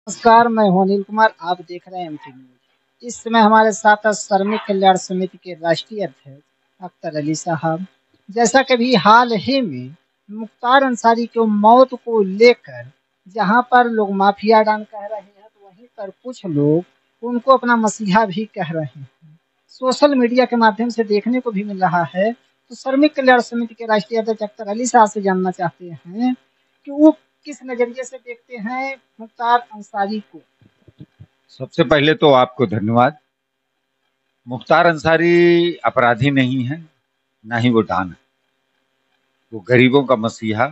नमस्कार, मैं हूं अनिल कुमार। आप देख रहे हैं एमटी न्यूज। इस समय हमारे साथ श्रमिक कल्याण समिति के राष्ट्रीय अध्यक्ष अख्तर अली साहब। जैसा कि अभी हाल ही में मुख्तार अंसारी की मौत को लेकर जहां पर लोग माफिया डॉन कह रहे हैं, तो वहीं पर कुछ लोग उनको अपना मसीहा भी कह रहे हैं। सोशल मीडिया के माध्यम से देखने को भी मिल रहा है। तो श्रमिक कल्याण समिति के राष्ट्रीय अध्यक्ष अख्तर अली साहब से जानना चाहते हैं कि वो किस नजरिए से देखते हैं मुख्तार अंसारी को। सबसे पहले तो आपको धन्यवाद। मुख्तार अंसारी अपराधी नहीं है, ना ही वो डॉन है। वो गरीबों का मसीहा।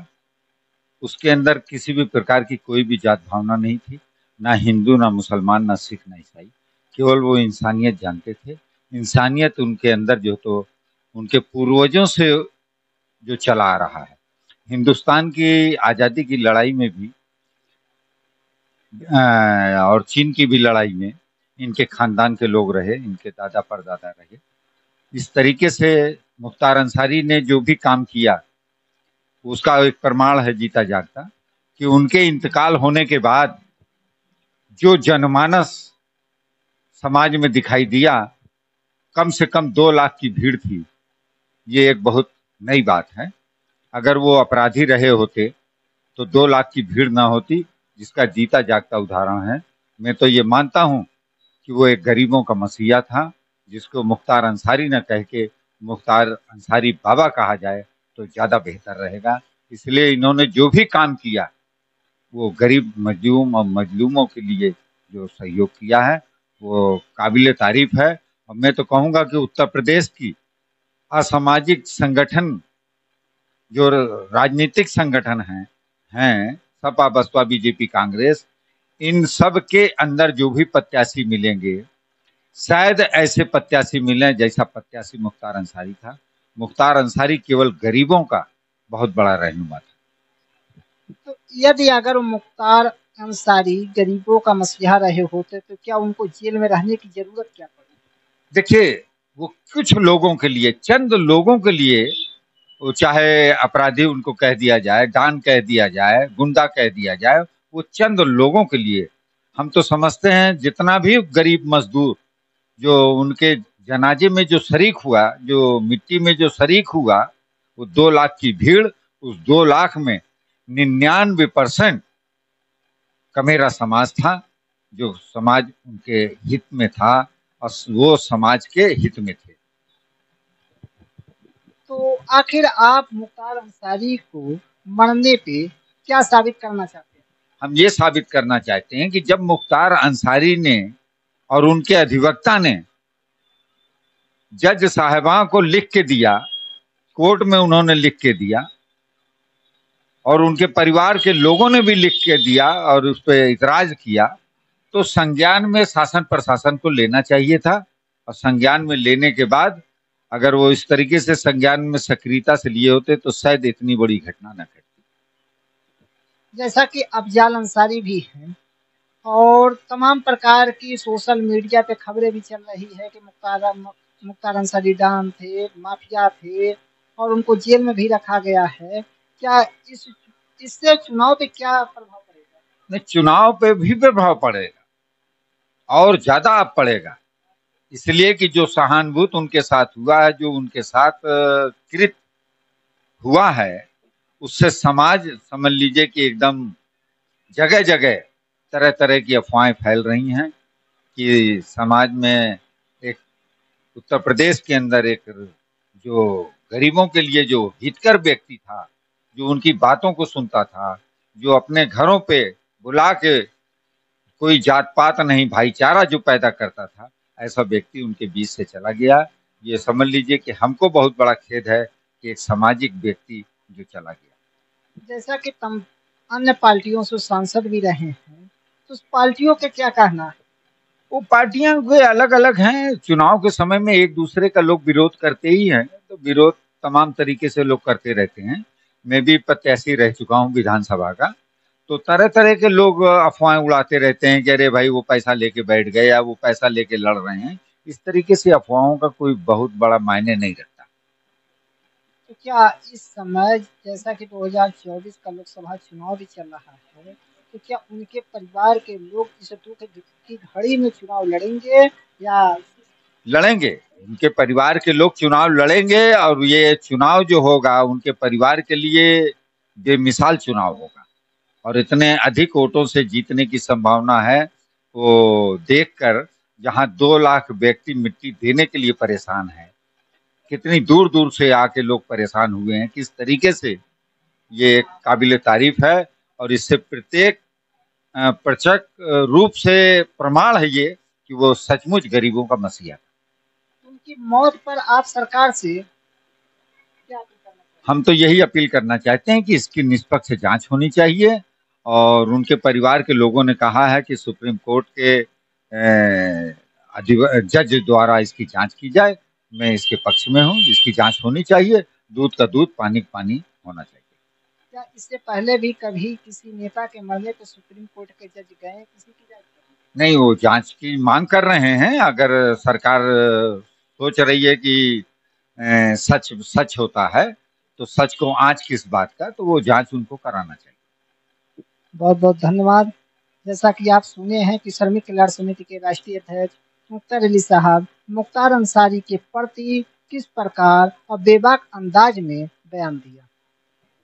उसके अंदर किसी भी प्रकार की कोई भी जात भावना नहीं थी, ना हिंदू, ना मुसलमान, ना सिख, ना ईसाई। केवल वो इंसानियत जानते थे। इंसानियत उनके अंदर जो तो उनके पूर्वजों से जो चला आ रहा है। हिंदुस्तान की आज़ादी की लड़ाई में भी और चीन की भी लड़ाई में इनके खानदान के लोग रहे, इनके दादा परदादा रहे। इस तरीके से मुख्तार अंसारी ने जो भी काम किया उसका एक प्रमाण है जीता जागता कि उनके इंतकाल होने के बाद जो जनमानस समाज में दिखाई दिया, कम से कम 2 लाख की भीड़ थी। ये एक बहुत नई बात है। अगर वो अपराधी रहे होते तो 2 लाख की भीड़ ना होती, जिसका जीता जागता उदाहरण है। मैं तो ये मानता हूँ कि वो एक गरीबों का मसीहा था, जिसको मुख्तार अंसारी न कह के मुख्तार अंसारी बाबा कहा जाए तो ज़्यादा बेहतर रहेगा। इसलिए इन्होंने जो भी काम किया वो गरीब मजलूम और मजलूमों के लिए जो सहयोग किया है वो काबिल तारीफ है। और मैं तो कहूँगा कि उत्तर प्रदेश की असामाजिक संगठन, जो राजनीतिक संगठन हैं सपा, बसपा, बीजेपी, कांग्रेस, इन सब के अंदर जो भी प्रत्याशी मिलेंगे, शायद ऐसे प्रत्याशी मिले जैसा प्रत्याशी मुख्तार अंसारी था। मुख्तार अंसारी केवल गरीबों का बहुत बड़ा रहनुमा था। तो यदि अगर वो मुख्तार अंसारी गरीबों का मसीहा रहे होते तो क्या उनको जेल में रहने की जरूरत क्या पड़ी। देखिए, वो कुछ लोगों के लिए, चंद लोगों के लिए, वो चाहे अपराधी उनको कह दिया जाए, डॉन कह दिया जाए, गुंडा कह दिया जाए, वो चंद लोगों के लिए। हम तो समझते हैं जितना भी गरीब मजदूर जो उनके जनाजे में जो शरीक हुआ, जो मिट्टी में जो शरीक हुआ, वो 2 लाख की भीड़, उस 2 लाख में 99% कमेरा समाज था, जो समाज उनके हित में था और वो समाज के हित में थे। तो आखिर आप मुख्तार अंसारी को मरने पे क्या साबित करना चाहते हैं। हम ये साबित करना चाहते हैं कि जब मुख्तार अंसारी ने और उनके अधिवक्ता ने जज साहिबा को लिख के दिया, कोर्ट में उन्होंने लिख के दिया और उनके परिवार के लोगों ने भी लिख के दिया और उस पर इतराज किया, तो संज्ञान में शासन प्रशासन को लेना चाहिए था। और संज्ञान में लेने के बाद अगर वो इस तरीके से संज्ञान में सक्रियता से लिए होते तो शायद इतनी बड़ी घटना न घटती। जैसा कि अफजाल अंसारी भी हैं और तमाम प्रकार की सोशल मीडिया पे खबरें भी चल रही है कि मुख्तार अंसारी डॉन थे, माफिया थे और उनको जेल में भी रखा गया है। क्या इस इससे चुनाव पे क्या प्रभाव पड़ेगा। नहीं, चुनाव पे भी प्रभाव पड़ेगा और ज्यादा अब पड़ेगा। इसलिए कि जो सहानुभूति उनके साथ हुआ है, जो उनके साथ कृत हुआ है, उससे समाज, समझ लीजिए कि एकदम जगह जगह तरह तरह की अफवाहें फैल रही हैं कि समाज में एक, उत्तर प्रदेश के अंदर एक जो गरीबों के लिए जो हितकर व्यक्ति था, जो उनकी बातों को सुनता था, जो अपने घरों पे बुला के कोई जात पात नहीं, भाईचारा जो पैदा करता था, ऐसा व्यक्ति उनके बीच से चला गया। ये समझ लीजिए कि हमको बहुत बड़ा खेद है कि एक सामाजिक व्यक्ति जो चला गया। जैसा कि तम अन्य पार्टियों से सांसद भी रहे हैं, तो उस पार्टियों के क्या कहना है। वो पार्टियां वे अलग अलग हैं। चुनाव के समय में एक दूसरे का लोग विरोध करते ही हैं, तो विरोध तमाम तरीके से लोग करते रहते हैं। मैं भी प्रत्याशी रह चुका हूँ विधानसभा का, तो तरह तरह के लोग अफवाहें उड़ाते रहते हैं कि अरे भाई वो पैसा लेके बैठ गए या वो पैसा लेके लड़ रहे हैं। इस तरीके से अफवाहों का कोई बहुत बड़ा मायने नहीं रखता। तो क्या इस समय जैसा कि 2024 का लोकसभा चुनाव भी चल रहा है, तो क्या उनके परिवार के लोग इस दुख की घड़ी में चुनाव लड़ेंगे या लड़ेंगे? उनके परिवार के लोग चुनाव लड़ेंगे और ये चुनाव जो होगा उनके परिवार के लिए बेमिसाल चुनाव होगा और इतने अधिक वोटों से जीतने की संभावना है वो देखकर, जहां 2 लाख व्यक्ति मिट्टी देने के लिए परेशान है, कितनी दूर दूर से आके लोग परेशान हुए हैं, किस तरीके से ये काबिल तारीफ है। और इससे प्रत्येक प्रत्यक्ष रूप से प्रमाण है ये कि वो सचमुच गरीबों का मसीहा। उनकी मौत पर आप सरकार से क्या अपील करना चाहते हम तो यही अपील करना चाहते हैं कि इसकी निष्पक्ष जांच होनी चाहिए और उनके परिवार के लोगों ने कहा है कि सुप्रीम कोर्ट के जज द्वारा इसकी जांच की जाए। मैं इसके पक्ष में हूँ, इसकी जांच होनी चाहिए, दूध का दूध पानी का पानी होना चाहिए। क्या इससे पहले भी कभी किसी नेता के मरने पर सुप्रीम कोर्ट के जज गए हैं किसी की जांच करने? नहीं, वो जांच की मांग कर रहे हैं। अगर सरकार सोच रही है कि सच सच होता है तो सच को आंच किस बात का, तो वो जांच उनको कराना चाहिए। बहुत बहुत धन्यवाद। जैसा कि आप सुने हैं कि श्रमिक कल्याण समिति के राष्ट्रीय अध्यक्ष मुख्तार अली साहब मुख्तार अंसारी के प्रति किस प्रकार और बेबाक अंदाज में बयान दिया।